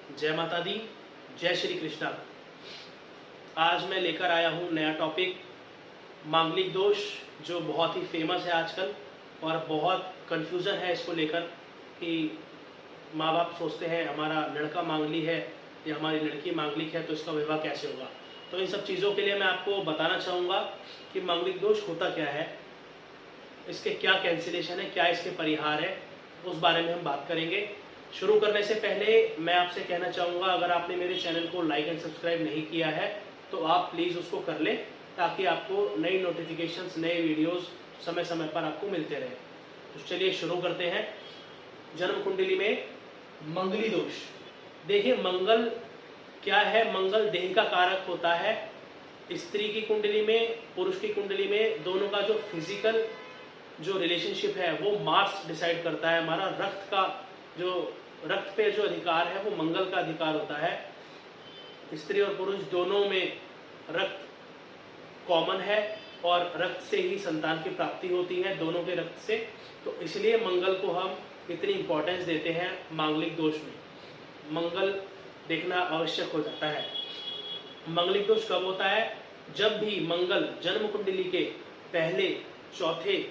जय माता दी, जय श्री कृष्णा। आज मैं लेकर आया हूँ नया टॉपिक, मांगलिक दोष, जो बहुत ही फेमस है आजकल और बहुत कंफ्यूजन है इसको लेकर कि माँ बाप सोचते हैं हमारा लड़का मांगली है या हमारी लड़की मांगलिक है तो इसका विवाह कैसे होगा। तो इन सब चीज़ों के लिए मैं आपको बताना चाहूँगा कि मांगलिक दोष होता क्या है, इसके क्या कैंसिलेशन है, क्या इसके परिहार है, उस बारे में हम बात करेंगे। शुरू करने से पहले मैं आपसे कहना चाहूँगा, अगर आपने मेरे चैनल को लाइक एंड सब्सक्राइब नहीं किया है तो आप प्लीज़ उसको कर लें, ताकि आपको नई नोटिफिकेशंस, नए वीडियोस समय समय पर आपको मिलते रहे। तो चलिए शुरू करते हैं। जन्म कुंडली में मंगली दोष। देखिए, मंगल क्या है? मंगल देह का कारक होता है। स्त्री की कुंडली में, पुरुष की कुंडली में, दोनों का जो फिजिकल जो रिलेशनशिप है वो मार्स डिसाइड करता है। हमारा रक्त का जो रक्त पे जो अधिकार है वो मंगल का अधिकार होता है। स्त्री और पुरुष दोनों में रक्त कॉमन है और रक्त से ही संतान की प्राप्ति होती है, दोनों के रक्त से। तो इसलिए मंगल को हम इतनी इंपॉर्टेंस देते हैं मांगलिक दोष में। मंगल देखना आवश्यक हो जाता है। मांगलिक दोष कब होता है? जब भी मंगल जन्म कुंडली के पहले, चौथे,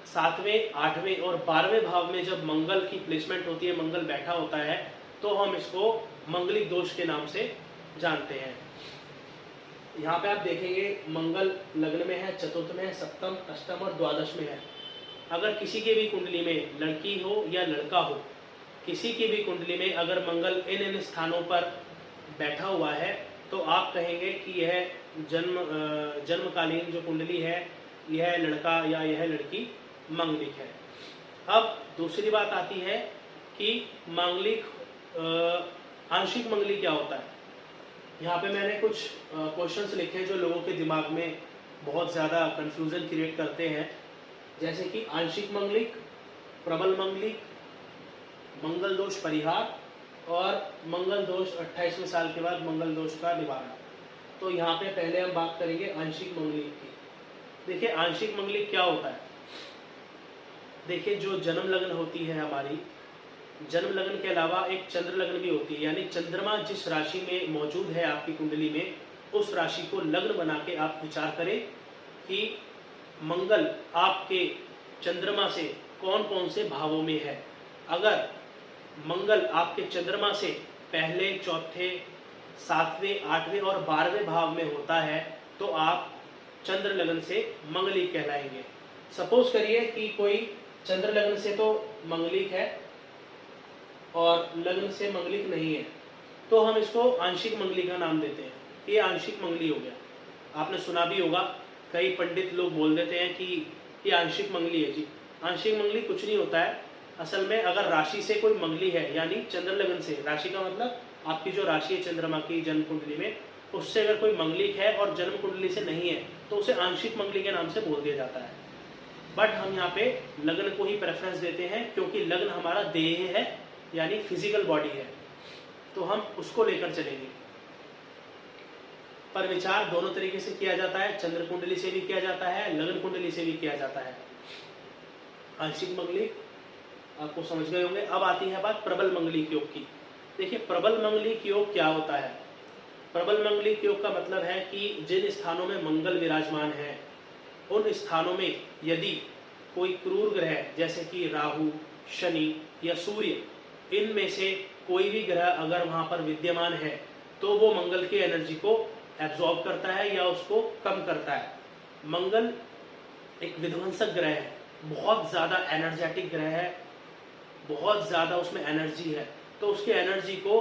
7वें, 8वें और 12वें भाव में जब मंगल की प्लेसमेंट होती है, मंगल बैठा होता है, तो हम इसको मंगलिक दोष के नाम से जानते हैं। यहाँ पे आप देखेंगे मंगल लग्न में है, चतुर्थ में है, सप्तम, अष्टम और द्वादश में है। अगर किसी की भी कुंडली में लड़की हो या लड़का हो, किसी की भी कुंडली में अगर मंगल इन स्थानों पर बैठा हुआ है तो आप कहेंगे कि यह जन्मकालीन जो कुंडली है, यह लड़का या यह लड़की मांगलिक है। अब दूसरी बात आती है कि मांगलिक आंशिक मंगली क्या होता है। यहाँ पे मैंने कुछ क्वेश्चंस लिखे हैं जो लोगों के दिमाग में बहुत ज़्यादा कंफ्यूजन क्रिएट करते हैं, जैसे कि आंशिक मंगलिक, प्रबल मंगलिक, मंगल दोष परिहार और मंगल दोष 28वें साल के बाद मंगल दोष का निवारण। तो यहाँ पे पहले हम बात करेंगे आंशिक मंगलिक की। देखिए, आंशिक मंगलिक क्या होता है। देखिए, जो जन्म लग्न होती है हमारी, जन्म लग्न के अलावा एक चंद्र लग्न भी होती है, यानी चंद्रमा जिस राशि में मौजूद है आपकी कुंडली में, उस राशि को लग्न बना के आप विचार करें कि मंगल आपके चंद्रमा से कौन कौन से भावों में है। अगर मंगल आपके चंद्रमा से पहले, चौथे, 7वें, 8वें और 12वें भाव में होता है तो आप चंद्र लग्न से मंगलिक कहलाएंगे। सपोज करिए कि कोई चंद्र लग्न से तो मंगलिक है और लग्न से मंगलिक नहीं है, तो हम इसको आंशिक मंगली का नाम देते हैं। ये आंशिक मंगली हो गया। आपने सुना भी होगा, कई पंडित लोग बोल देते हैं कि ये आंशिक मंगली है। जी, आंशिक मंगली कुछ नहीं होता है। असल में अगर राशि से कोई मंगली है, यानी चंद्र लग्न से, राशि का मतलब आपकी जो राशि है चंद्रमा की जन्म कुंडली में, उससे अगर कोई मंगलिक है और जन्म कुंडली से नहीं है तो उसे आंशिक मंगली के नाम से बोल दिया जाता है। बट हम यहाँ पे लग्न को ही प्रेफरेंस देते हैं, क्योंकि लग्न हमारा देह है, यानी फिजिकल बॉडी है, तो हम उसको लेकर चलेंगे। पर विचार दोनों तरीके से किया जाता है, चंद्र कुंडली से भी किया जाता है, लग्न कुंडली से भी किया जाता है। आंशिक मंगलिक आपको समझ गए होंगे। अब आती है बात प्रबल मंगलिक योग की। देखिए, प्रबल मंगलिक योग क्या होता है। प्रबल मंगलिक योग का मतलब है कि जिन स्थानों में मंगल विराजमान है, उन स्थानों में यदि कोई क्रूर ग्रह जैसे कि राहु, शनि या सूर्य, इनमें से कोई भी ग्रह अगर वहां पर विद्यमान है तो वो मंगल की एनर्जी को एब्जॉर्ब करता है या उसको कम करता है। मंगल एक विध्वंसक ग्रह है, बहुत ज़्यादा एनर्जेटिक ग्रह है, बहुत ज़्यादा उसमें एनर्जी है। तो उसकी एनर्जी को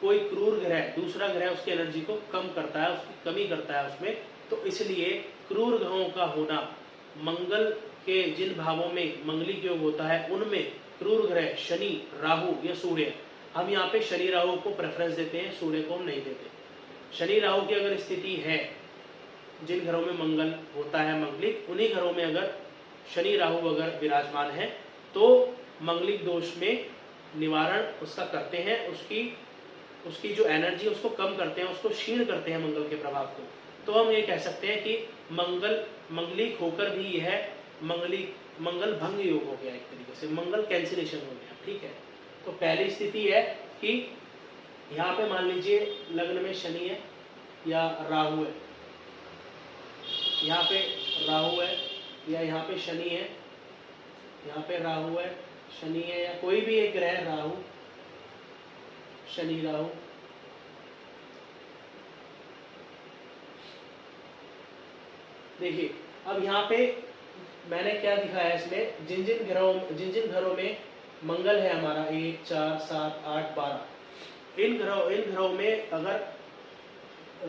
कोई क्रूर ग्रह, दूसरा ग्रह उसकी एनर्जी को कम करता है, उसकी कमी करता है उसमें। तो इसलिए क्रूर ग्रहों का होना, मंगल के जिन भावों में मंगलिक योग होता है उनमें क्रूर ग्रह शनि, राहु या सूर्य, हम यहाँ पे शनि राहु को प्रेफरेंस देते हैं, सूर्य को हम नहीं देते। शनि राहु की अगर स्थिति है, जिन घरों में मंगल होता है मंगलिक, उन्हीं घरों में अगर शनि राहु अगर विराजमान है तो मंगलिक दोष में निवारण उसका करते हैं, उसकी जो एनर्जी उसको कम करते हैं, उसको क्षीण करते हैं मंगल के प्रभाव को। तो हम ये कह सकते हैं कि मंगलिक होकर भी यह मंगल भंग योग हो गया, एक तरीके से मंगल कैंसिलेशन हो गया। ठीक है, तो पहली स्थिति है कि यहाँ पे मान लीजिए लग्न में शनि है या राहु है, यहाँ पे राहु है या यहाँ पे शनि है, यहाँ पे राहु है, शनि है, या कोई भी एक ग्रह राहु, शनि राहु, देखिए अब यहाँ पे मैंने क्या दिखाया है इसमें, जिन जिन घरों में मंगल है हमारा 1 4 7 8 12, इन घरों में अगर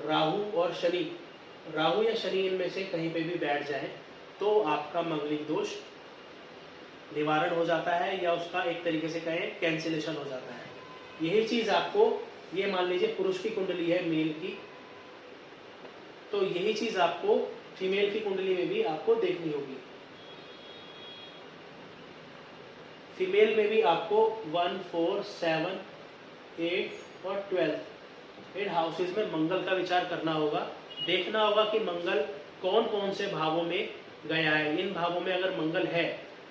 राहु और शनि, राहु या शनि इनमें से कहीं पे भी बैठ जाए तो आपका मंगलिक दोष निवारण हो जाता है, या उसका एक तरीके से कहें कैंसिलेशन हो जाता है। यही चीज आपको, ये मान लीजिए पुरुष की कुंडली है मेल की, तो यही चीज आपको फीमेल की कुंडली में भी आपको देखनी होगी। फीमेल में भी आपको 1 4 7 8 और 12 8 हाउसेज में मंगल का विचार करना होगा। देखना होगा कि मंगल कौन कौन से भावों में गया है। इन भावों में अगर मंगल है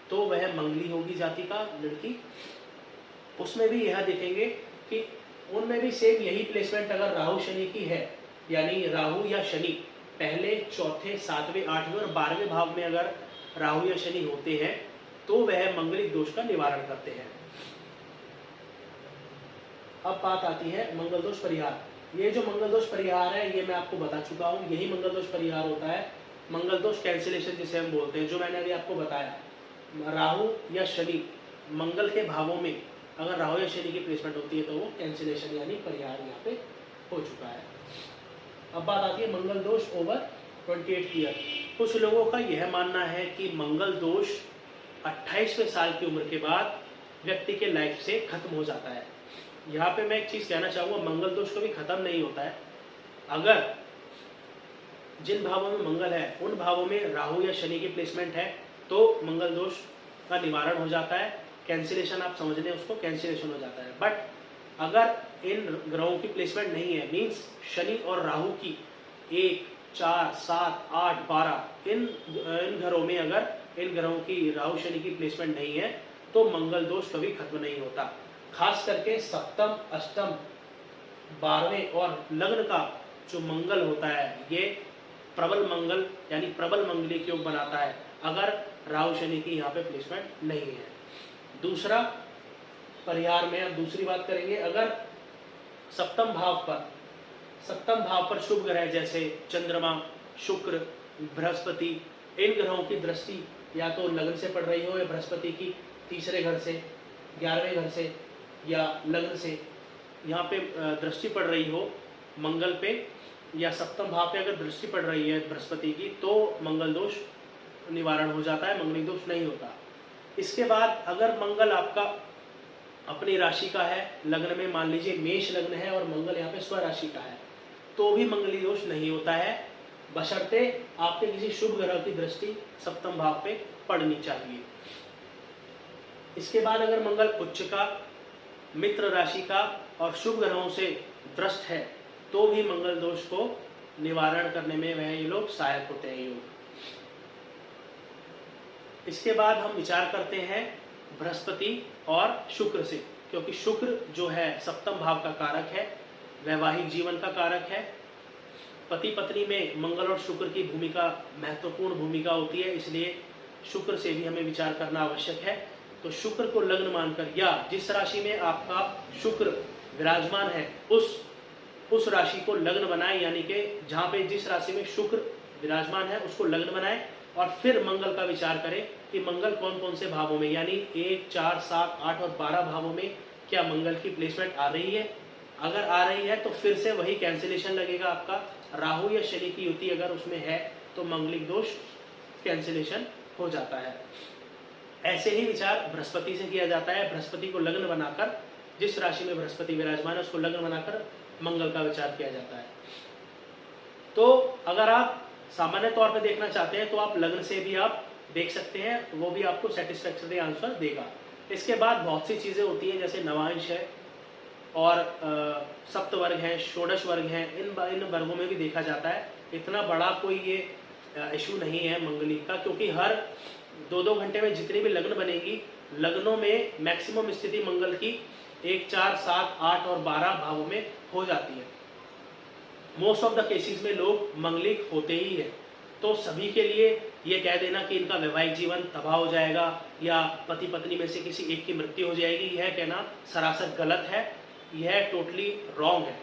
तो वह मंगली होगी जाति का लड़की। उसमें भी यह देखेंगे कि उनमें भी सेम यही प्लेसमेंट अगर राहु शनि की है, यानी राहु या शनि पहले, चौथे, 7वें, 8वें और 12वें भाव में अगर राहु या शनि होते हैं तो वह मंगलिक दोष का निवारण करते हैं। अब बात आती है मंगल दोष परिहार। ये जो मंगल दोष परिहार है ये मैं आपको बता चुका हूँ, यही मंगल दोष परिहार होता है, मंगल दोष कैंसिलेशन जिसे हम बोलते हैं, जो मैंने अभी आपको बताया। राहु या शनि मंगल के भावों में अगर राहु या शनि की प्लेसमेंट होती है तो वो कैंसिलेशन यानी परिहार यहाँ पे हो चुका है। अब बात आती है मंगल दोष ओवर 28 ईयर। कुछ लोगों का यह मानना है कि मंगल दोष 28वें साल की उम्र के बाद व्यक्ति के लाइफ से खत्म हो जाता है। यहाँ पे मैं एक चीज कहना चाहूंगा, मंगल दोष कभी खत्म नहीं होता है। अगर जिन भावों में मंगल है उन भावों में राहु या शनि की प्लेसमेंट है तो मंगल दोष का निवारण हो जाता है, कैंसिलेशन आप समझ लें उसको, कैंसिलेशन हो जाता है। बट अगर इन ग्रहों की प्लेसमेंट नहीं है, मीन्स शनि और राहु की 1 4 7 8 12 इन घरों में अगर इन ग्रहों की राहु शनि की प्लेसमेंट नहीं है तो मंगल दोष कभी खत्म नहीं होता। खास करके सप्तम, अष्टम, 12वें और लग्न का जो मंगल होता है ये प्रबल मंगल यानी प्रबल मंगलिक योग बनाता है अगर राहु शनि की यहाँ पे प्लेसमेंट नहीं है। दूसरा परिहार में अब दूसरी बात करेंगे, अगर सप्तम भाव पर शुभ ग्रह जैसे चंद्रमा, शुक्र, बृहस्पति, इन ग्रहों की दृष्टि या तो लग्न से पड़ रही हो या बृहस्पति की तीसरे घर से, 11वें घर से या लग्न से यहाँ पे दृष्टि पड़ रही हो मंगल पे, या सप्तम भाव पे अगर दृष्टि पड़ रही है बृहस्पति की तो मंगल दोष निवारण हो जाता है, मंगलिक दोष नहीं होता। इसके बाद अगर मंगल आपका अपनी राशि का है, लग्न में मान लीजिए मेष लग्न है और मंगल यहाँ पे स्वराशि का है, तो भी मंगली दोष नहीं होता है, बशर्ते आपके किसी शुभ ग्रह की दृष्टि सप्तम भाव पे पड़नी चाहिए। इसके बाद अगर मंगल उच्च का, मित्र राशि का और शुभ ग्रहों से दृष्ट है तो भी मंगल दोष को निवारण करने में वह ये लोग सहायक होते हैं योग। इसके बाद हम विचार करते हैं बृहस्पति और शुक्र से, क्योंकि शुक्र जो है सप्तम भाव का कारक है, वैवाहिक जीवन का कारक है। पति पत्नी में मंगल और शुक्र की भूमिका महत्वपूर्ण भूमिका होती है, इसलिए शुक्र से भी हमें विचार करना आवश्यक है। तो शुक्र को लग्न मानकर या जिस राशि में आपका शुक्र विराजमान है उस राशि को लग्न बनाए, यानी कि जहाँ पे जिस राशि में शुक्र विराजमान है उसको लग्न बनाए और फिर मंगल का विचार करें कि मंगल कौन कौन से भावों में, यानी 1 4 7 8 और 12 भावों में क्या मंगल की प्लेसमेंट आ रही है। अगर आ रही है तो फिर से वही कैंसिलेशन लगेगा आपका। राहु या शनि की युति अगर उसमें है तो मंगलिक दोष कैंसिलेशन हो जाता है। ऐसे ही विचार बृहस्पति से किया जाता है। बृहस्पति को लग्न बनाकर, जिस राशि में बृहस्पति विराजमान है उसको लग्न बनाकर मंगल का विचार किया जाता है। तो अगर आप सामान्य तौर पर देखना चाहते हैं तो आप लग्न से भी आप देख सकते हैं, वो भी आपको सेटिस्फैक्टरी आंसर देगा। इसके बाद बहुत सी चीजें होती हैं जैसे नवांश है और सप्तवर्ग है, षोडश वर्ग है, इन वर्गों में भी देखा जाता है। इतना बड़ा कोई ये इशू नहीं है मंगलिक का, क्योंकि हर 2-2 घंटे में जितनी भी लग्न बनेगी, लग्नों में मैक्सिमम स्थिति मंगल की 1, 4, 7, 8 और 12 भावों में हो जाती है। मोस्ट ऑफ द केसेस में लोग मंगलिक होते ही है। तो सभी के लिए ये कह देना कि इनका वैवाहिक जीवन तबाह हो जाएगा या पति पत्नी में से किसी एक की मृत्यु हो जाएगी, यह कहना सरासर गलत है, यह टोटली रॉन्ग है।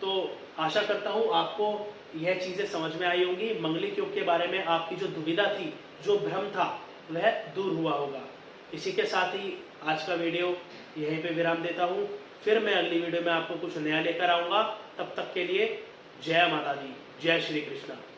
तो आशा करता हूँ आपको यह चीज़ें समझ में आई होंगी। मंगलिक योग के बारे में आपकी जो दुविधा थी, जो भ्रम था, वह दूर हुआ होगा। इसी के साथ ही आज का वीडियो यहीं पे विराम देता हूँ। फिर मैं अगली वीडियो में आपको कुछ नया लेकर आऊँगा। तब तक के लिए जय माता दी, जय श्री कृष्णा।